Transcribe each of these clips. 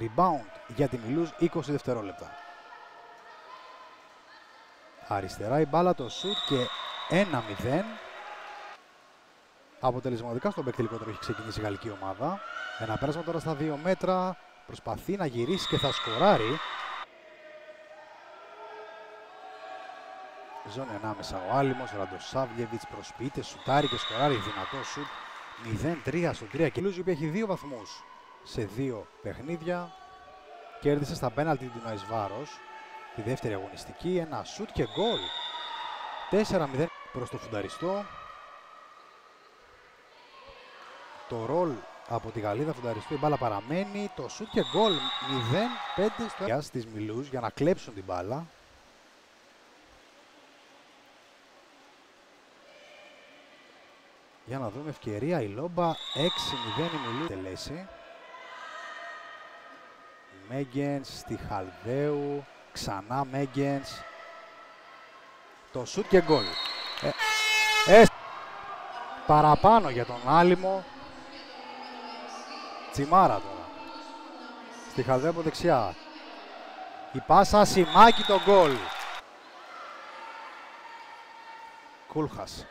Rebound για τη Μιλούς, 20 δευτερόλεπτα. Αριστερά η μπάλα, το σουτ και 1-0. Αποτελεσματικά στον παίκτη λιγότερο έχει ξεκινήσει η γαλλική ομάδα. Ένα πέρασμα τώρα στα 2 μέτρα. Προσπαθεί να γυρίσει και θα σκοράρει. Ζώνη ανάμεσα ο Άλυμος, ο Ραντοσάβλιεβιτς προσποιείται, σουτάρει και σκοράρει. Δυνατό σουτ. 0-3 στο 3. Και η Λούζη που έχει 2 βαθμούς σε 2 παιχνίδια. Κέρδισε στα πέναλτι του Ναϊσβάρος τη δεύτερη αγωνιστική. Ένα σουτ και γκολ. 4-0 προς το φουνταριστό. Το ρολ από τη Γαλλίδα φουνταριστό, η μπάλα παραμένει. Το σουτ και γκολ. 0-5 στο στις Μιλούς για να κλέψουν την μπάλα. Για να δούμε ευκαιρία η Λόμπα. 6-0 η Μιλούς τελέσει. Μέγκενς στη Χαλδαίου. Ξανά Μέγκενς. Το σουτ και γκολ. Παραπάνω για τον Άλυμο. Τσιμάρα τώρα. Στη Χαλδαίου από δεξιά. Η πάσα Σιμάκη, το γκολ. Κούλχας.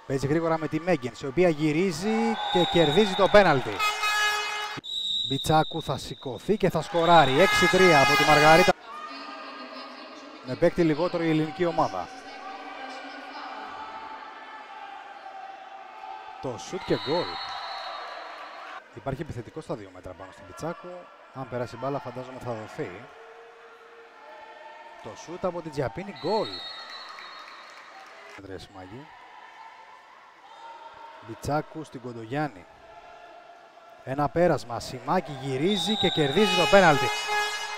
Παίζει γρήγορα με τη Μέγκενς, η οποία γυρίζει και κερδίζει το πέναλτι. Μπιτσάκου θα σηκωθεί και θα σκοράρει. 6-3 από τη Μαργαρίτα. Με παίκτη λιγότερο η ελληνική ομάδα. Το σουτ και γκολ. Υπάρχει επιθετικό στα 2 μέτρα πάνω στην Μπιτσάκου. Αν περάσει μπάλα φαντάζομαι θα δοθεί. Το σουτ από την Τζιαπίνη, γκολ. Μπιτσάκου στην Κοντογιάννη. Ένα πέρασμα. Σιμάκη γυρίζει και κερδίζει το πέναλτι.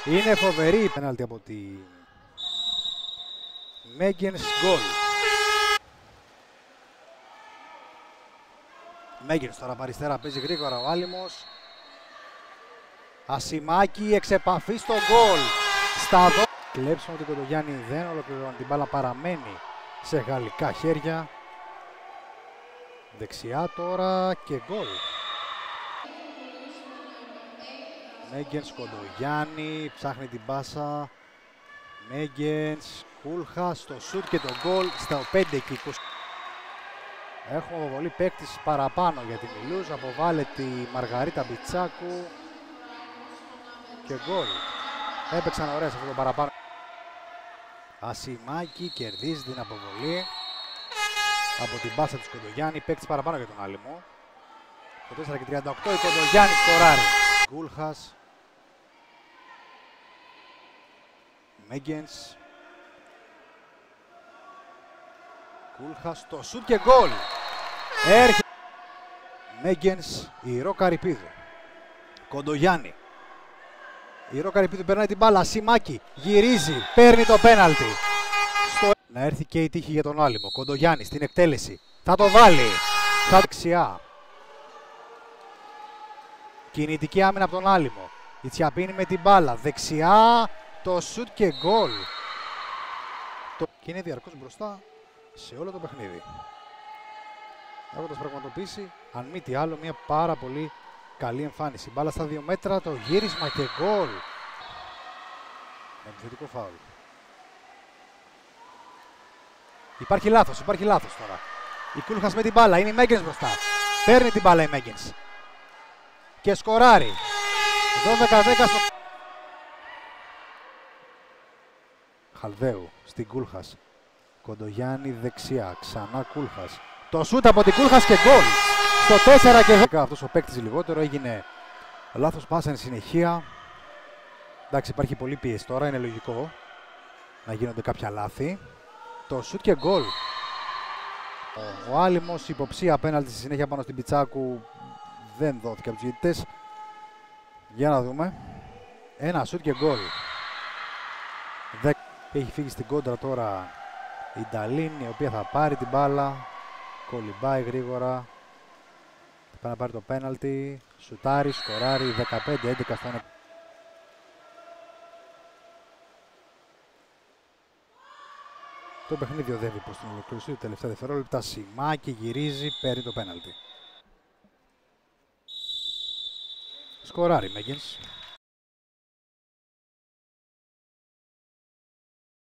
Είναι φοβερή η πέναλτι από τη Μέγκενς, γκολ. Μέγκενς τώρα από αριστερά παίζει γρήγορα ο Άλυμος. Ασημάκη εξ επαφή στο γκολ. Στα δω. Κλέψιμο την Κοντογιάννη δεν ολοκληρώνει, την μπάλα παραμένει σε γαλλικά χέρια. Δεξιά τώρα και γκολ. Μέγκενς, Κοντογιάννη, ψάχνει την πάσα. Μέγκενς, Κούλχα, στο σουτ και το γκολ στα 5 και 20. Έχουμε αποβολή παίκτης παραπάνω για τη Μιλούς. Αποβάλλεται τη Μαργαρίτα Μπιτσάκου και γκολ. Έπαιξαν ωραία σε αυτό το παραπάνω. Ασημάκη κερδίζει την αποβολή από την πάσα της Κοντογιάννη. Παίκτης παραπάνω για τον Άλυμο. Το 4 και 38 η Κοντογιάννη σκοράρει. Κούλχας. Μέγκενς. Κούλχας, το σουτ και γκολ. Έρχεται. Μέγκενς, η Ροκαρυπίδου. Κοντογιάννη. Η Ροκαρυπίδου περνάει την μπάλα. Σιμάκη γυρίζει, παίρνει το πέναλτι. Να έρθει και η τύχη για τον Άλυμο. Κοντογιάννη στην εκτέλεση. Θα το βάλει. Θα δεξιά. Κινητική άμυνα από τον Άλυμο. Η Τσιαπίνη με την μπάλα. Δεξιά. Το σουτ και γκολ. Και είναι διαρκώς μπροστά σε όλο το παιχνίδι. Έχοντας πραγματοποιήσει, αν μη τι άλλο, μια πάρα πολύ καλή εμφάνιση. Μπάλα στα 2 μέτρα, το γύρισμα και γκολ. Με επιθετικό φάουλ. Υπάρχει λάθος τώρα. Η Κούλχας με την μπάλα, είναι η Μέγκενς μπροστά. Παίρνει την μπάλα η Μέγκενς. Και σκοράρει. 12-10 στο... Χαλδαίου στην Κούλχας. Κοντογιάννη δεξιά, ξανά Κούλχας. Το σούτ από την Κούλχας και γκολ. Στο 4 και 10. Αυτός ο παίκτης λιγότερο έγινε λάθος πάσα εν συνεχεία. Εντάξει, υπάρχει πολύ πίεση τώρα, είναι λογικό να γίνονται κάποια λάθη. Το σούτ και γκολ. Ο Άλυμος, υποψία απέναντι στη συνέχεια πάνω στην Μπιτσάκου, δεν δόθηκε από τους διαιτητές. Για να δούμε. Ένα σούτ και γκολ. Έχει φύγει στην κόντρα τώρα η Νταλίν, η οποία θα πάρει την μπάλα. Κολυμπάει γρήγορα. Θα πάει να πάρει το πέναλτι. Σουτάρει, σκοράρει. 15-11 στο 1. Το παιχνίδι οδεύει προς την ολοκλήρωση. Τελευταία δευτερόλεπτα. Σιμάκη γυρίζει, παίρνει το πέναλτι. Σκοράρει Μέγκενς.